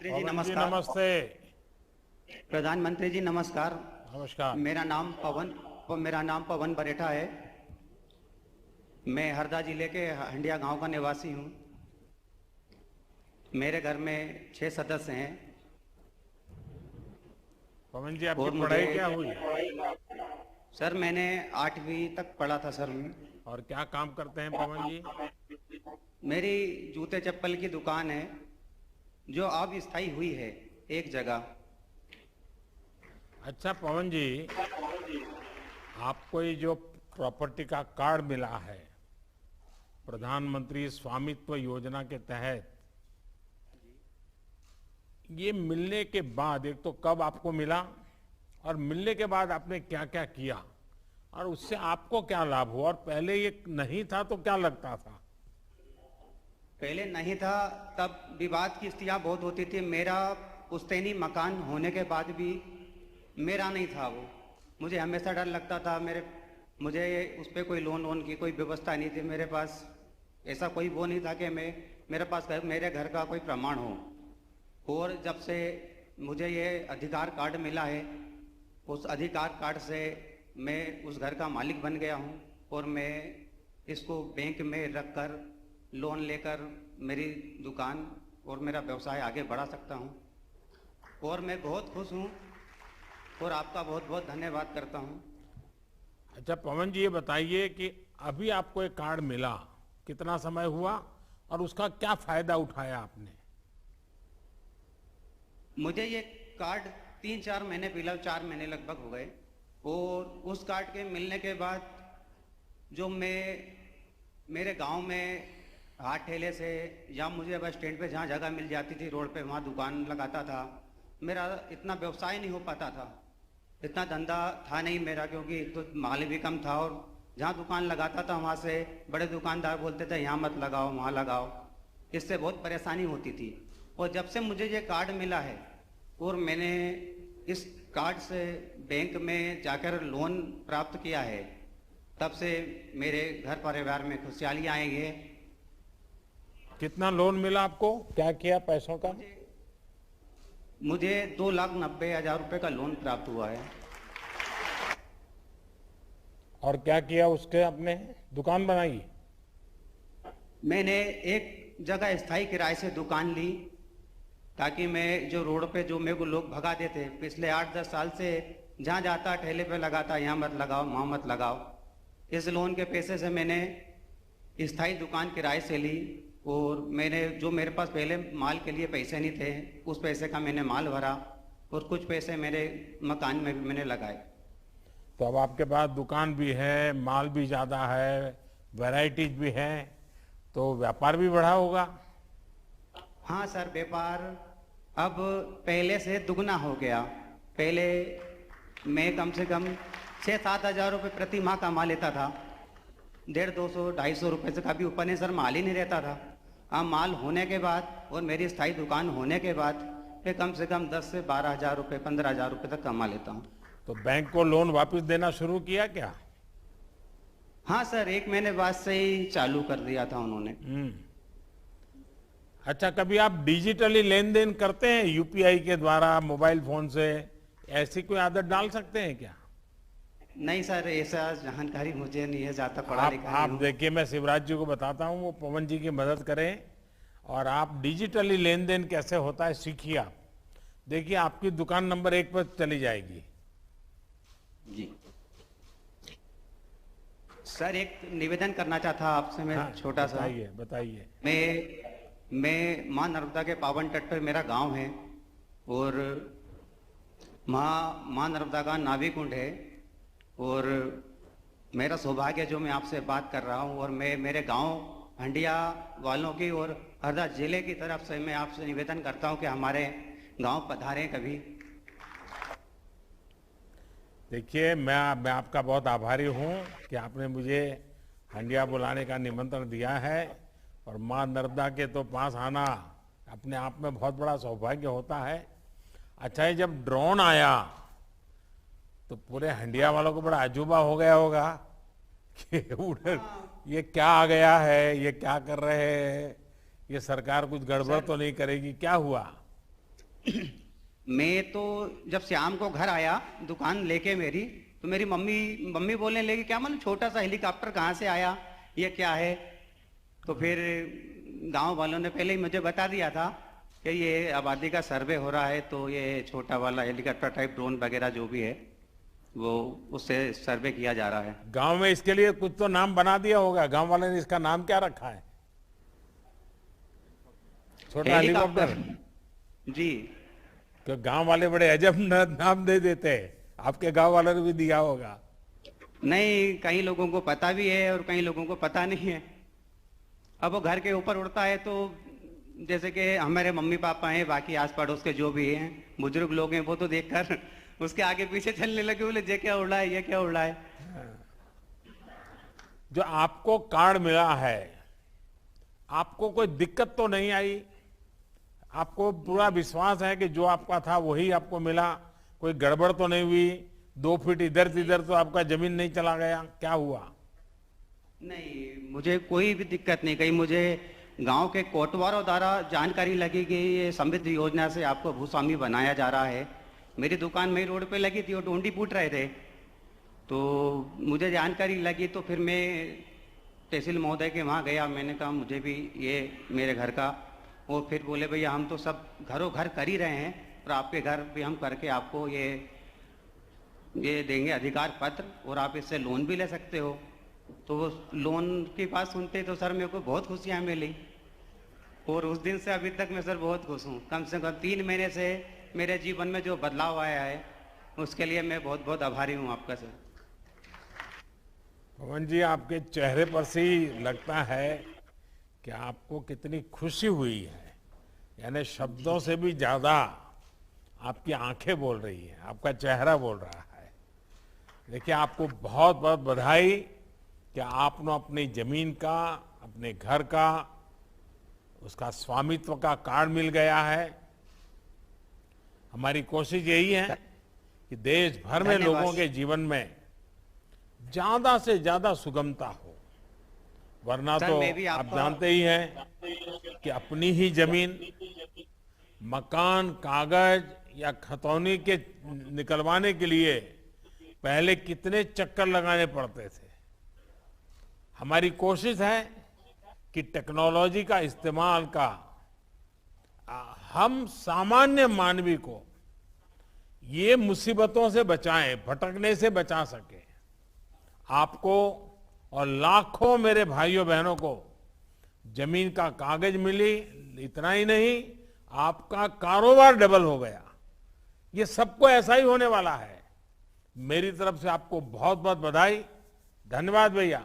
प्रधानमंत्री जी पवन जी नमस्कार। नमस्ते। प्रधानमंत्री जी नमस्कार। नमस्कार। मेरा नाम पवन बरेठा है। मैं हरदा जिले के हंडिया गांव का निवासी हूं। मेरे घर में 6 सदस्य हैं पवन जी आपकी और मुझे पढ़ाई क्या हुई सर मैंने 8वीं तक पढ़ा था सर मैं। और क्या काम करते हैं पवन जी? मेरी जूते चप्पल की दुकान है जो अब स्थायी हुई है एक जगह। अच्छा पवन जी, आपको ये जो प्रॉपर्टी का कार्ड मिला है प्रधानमंत्री स्वामित्व योजना के तहत, ये मिलने के बाद एक तो कब आपको मिला और मिलने के बाद आपने क्या क्या किया और उससे आपको क्या लाभ हुआ, और पहले ये नहीं था तो क्या लगता था? पहले नहीं था तब विवाद की स्थितियां बहुत होती थी। मेरा पुश्तैनी मकान होने के बाद भी मेरा नहीं था वो। मुझे हमेशा डर लगता था मुझे उस पर कोई लोन वोन की कोई व्यवस्था नहीं थी मेरे पास। ऐसा कोई वो नहीं था कि मेरे पास मेरे घर का कोई प्रमाण हो। और जब से मुझे ये अधिकार कार्ड मिला है, उस अधिकार कार्ड से मैं उस घर का मालिक बन गया हूँ और मैं इसको बैंक में रखकर लोन लेकर मेरी दुकान और मेरा व्यवसाय आगे बढ़ा सकता हूँ। और मैं बहुत खुश हूँ और आपका बहुत बहुत धन्यवाद करता हूँ। अच्छा पवन जी, ये बताइए कि अभी आपको एक कार्ड मिला, कितना समय हुआ और उसका क्या फायदा उठाया आपने? मुझे ये कार्ड 3-4 महीने, फिलहाल 4 महीने लगभग हो गए। और उस कार्ड के मिलने के बाद जो मेरे गांव में हाथ ठेले से या मुझे बस स्टैंड पे जहाँ जगह मिल जाती थी रोड पे, वहाँ दुकान लगाता था। मेरा इतना व्यवसाय नहीं हो पाता था, इतना धंधा था नहीं मेरा, क्योंकि तो माल भी कम था। और जहाँ दुकान लगाता था वहाँ से बड़े दुकानदार बोलते थे यहाँ मत लगाओ वहाँ लगाओ। इससे बहुत परेशानी होती थी। और जब से मुझे ये कार्ड मिला है और मैंने इस कार्ड से बैंक में जाकर लोन प्राप्त किया है, तब से मेरे घर परिवार में खुशहाली आई है। कितना लोन मिला आपको, क्या किया पैसों का? मुझे 2,90,000 रुपये का लोन प्राप्त हुआ है। और क्या किया उसके? आपने दुकान बनाई? मैंने एक जगह स्थायी किराए से दुकान ली ताकि मैं जो रोड पे जो मेरे को लोग भगा देते पिछले 8-10 साल से, जहाँ जाता ठेले पे लगाता यहाँ मत लगाओ वहाँ मत लगाओ। इस लोन के पैसे से मैंने स्थायी दुकान किराए से ली और मैंने जो मेरे पास पहले माल के लिए पैसे नहीं थे उस पैसे का मैंने माल भरा और कुछ पैसे मेरे मकान में भी मैंने लगाए। तो अब आपके पास दुकान भी है, माल भी ज्यादा है, वैरायटीज भी है, तो व्यापार भी बढ़ा होगा। हाँ सर, व्यापार अब पहले से दुगना हो गया। पहले मैं कम से कम 6-7 हज़ार रुपये प्रति माह कमा लेता था। 150-200-250 रुपये से कभी ऊपर नहीं सर, माल ही नहीं रहता था। अब माल होने के बाद और मेरी स्थायी दुकान होने के बाद मैं कम से कम 10 से 12 हज़ार रुपये, 15 हज़ार रुपये तक कमा लेता हूँ। तो बैंक को लोन वापस देना शुरू किया क्या? हाँ सर, 1 महीने बाद से ही चालू कर दिया था उन्होंने। अच्छा, कभी आप डिजिटली लेन देन करते हैं यूपीआई के द्वारा मोबाइल फोन से? ऐसी कोई आदत डाल सकते हैं क्या? नहीं सर, ऐसा जानकारी मुझे नहीं है, ज्यादा पढ़ा लिखा नहीं आप हूँ। देखिए, मैं शिवराज जी को बताता हूँ, वो पवन जी की मदद करें और आप डिजिटली लेन देन कैसे होता है सीखिए। आप देखिए, आपकी दुकान नंबर 1 पर चली जाएगी। जी सर, एक निवेदन करना चाहता आपसे मैं, हाँ, छोटा सा। बताइए बताइए। मैं माँ नर्मदा के पावन तट पर मेरा गांव है और माँ नर्मदा का नाभि कुंड है। और मेरा सौभाग्य जो मैं आपसे बात कर रहा हूँ और मैं मेरे गांव हंडिया वालों की और हरदा जिले की तरफ से मैं आपसे निवेदन करता हूँ कि हमारे गांव पधारें कभी। देखिए, मैं आपका बहुत आभारी हूँ कि आपने मुझे हंडिया बुलाने का निमंत्रण दिया है। और माँ नर्मदा के तो पास आना अपने आप में बहुत बड़ा सौभाग्य होता है। अच्छा, ये जब ड्रोन आया तो पूरे हंडिया वालों को बड़ा अजूबा हो गया होगा कि ये क्या आ गया है, ये क्या कर रहे हैं, ये सरकार कुछ गड़बड़ तो नहीं करेगी, क्या हुआ? मैं तो जब शाम को घर आया दुकान लेके मेरी, तो मेरी मम्मी मम्मी बोलने लगी क्या मतलब छोटा सा हेलीकॉप्टर कहाँ से आया, ये क्या है। तो फिर गांव वालों ने पहले ही मुझे बता दिया था कि ये आबादी का सर्वे हो रहा है, तो ये छोटा वाला हेलीकॉप्टर टाइप ड्रोन वगैरह जो भी है वो उससे सर्वे किया जा रहा है। गांव में इसके लिए कुछ तो नाम बना दिया होगा, गांव वाले ने इसका नाम क्या रखा है? छोटा हेलीकॉप्टर। जी। तो गांव वाले बड़े अजब नाम दे देते हैं, आपके गांव वालों ने भी दिया होगा। नहीं, कई लोगों को पता भी है और कई लोगों को पता नहीं है। अब वो घर के ऊपर उड़ता है तो जैसे कि हमारे मम्मी पापा हैं, बाकी आस पड़ोस के जो भी हैं बुजुर्ग लोग हैं, वो तो देखकर उसके आगे पीछे चलने लगे, बोले ये क्या उड़ा है, ये क्या उड़ा है। जो आपको कार्ड मिला है, आपको कोई दिक्कत तो नहीं आई? आपको पूरा विश्वास है कि जो आपका था वही आपको मिला? कोई गड़बड़ तो नहीं हुई? 2 फीट इधर से इधर तो आपका जमीन नहीं चला गया? क्या हुआ? नहीं, मुझे कोई भी दिक्कत नहीं। कहीं मुझे गांव के कोटवारों द्वारा जानकारी लगी कि ये समृद्धि योजना से आपको भूस्वामी बनाया जा रहा है। मेरी दुकान मेरी रोड पे लगी थी, वो डोंडी पूट रहे थे, तो मुझे जानकारी लगी। तो फिर मैं तहसील महोदय के वहाँ गया, मैंने कहा मुझे भी ये मेरे घर का। वो फिर बोले भैया हम तो सब घरों घर कर ही रहे हैं, और आपके घर भी हम करके आपको ये देंगे अधिकार पत्र, और आप इससे लोन भी ले सकते हो। तो वो लोन की बात सुनते तो सर मेरे को बहुत खुशियाँ मिली, और उस दिन से अभी तक मैं सर बहुत खुश हूँ। कम से कम 3 महीने से मेरे जीवन में जो बदलाव आया है उसके लिए मैं बहुत बहुत आभारी हूँ आपका सर। पवन जी, आपके चेहरे पर से ही लगता है कि आपको कितनी खुशी हुई है, यानी शब्दों से भी ज्यादा आपकी आंखें बोल रही हैं, आपका चेहरा बोल रहा है। देखिए, आपको बहुत बहुत बधाई कि आपने अपनी जमीन का, अपने घर का, उसका स्वामित्व का कार्ड मिल गया है। हमारी कोशिश यही है कि देश भर में लोगों के जीवन में ज्यादा से ज्यादा सुगमता हो, वरना तो आप जानते ही हैं कि अपनी ही जमीन, मकान, कागज या खतौनी के निकलवाने के लिए पहले कितने चक्कर लगाने पड़ते थे। हमारी कोशिश है कि टेक्नोलॉजी का इस्तेमाल का हम सामान्य मानवी को ये मुसीबतों से बचाएं, भटकने से बचा सके। आपको और लाखों मेरे भाइयों बहनों को जमीन का कागज मिली, इतना ही नहीं, आपका कारोबार डबल हो गया। ये सबको ऐसा ही होने वाला है। मेरी तरफ से आपको बहुत बहुत बधाई। धन्यवाद भैया।